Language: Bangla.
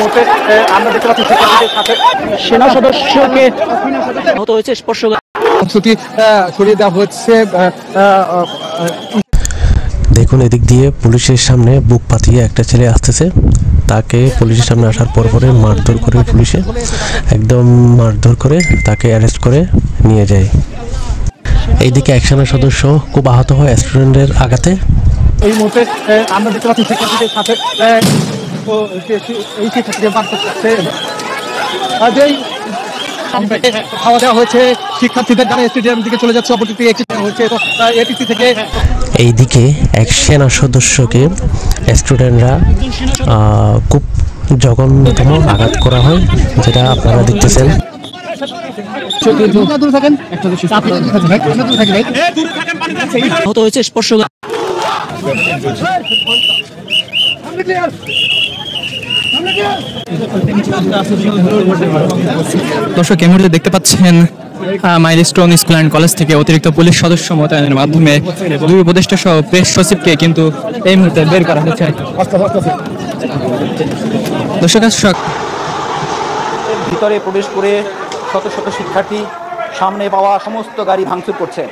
মুহূর্তে আমরা দেখতে পাচ্ছি সেনা সদস্যকে আহত হয়েছে স্পর্শকাতর সরিয়ে দেওয়া হচ্ছে। দেখুন এদিক দিয়ে পুলিশের সামনে বুক পাতিয়ে একটা ছেলে আসতেছে, তাকে পুলিশের সামনে আসার পরে মারধর করে পুলিশে একদম মারধর করে তাকে অ্যারেস্ট করে নিয়ে যায়। এইদিকে এক সেনা সদস্য খুব আহত হয় স্টুডেন্টের আঘাতে। এই মুহূর্তে আমরা দেখতে পাচ্ছি শিক্ষার্থীদের সাথে এই শিক্ষার্থীদের খাওয়া দেওয়া হয়েছে শিক্ষার্থীদের দ্বারা স্টেডিয়াম দিকে চলে যাচ্ছে। অপরদিকে এটিসি থেকে এইদিকে এক সেনা সদস্যকে স্টুডেন্টরা খুব জঘন্যতম আঘাত করা হয়, যেটা আপনারা দেখতেছেন। আহত হয়েছে স্পর্শকাতর। দর্শক এই মুহূর্তে দেখতে পাচ্ছেন মাইলস্টোন স্কুল অ্যান্ড কলেজ থেকে অতিরিক্ত পুলিশ সদস্য মোতায়েনের মাধ্যমে দুই উপদেষ্টা সহ প্রেস সচিবকে কিন্তু এই মুহূর্তে বের করা হচ্ছে। দর্শক ভিতরে প্রবেশ করে শত শত শিক্ষার্থী সামনে পাওয়া সমস্ত গাড়ি ভাঙচুর করছে।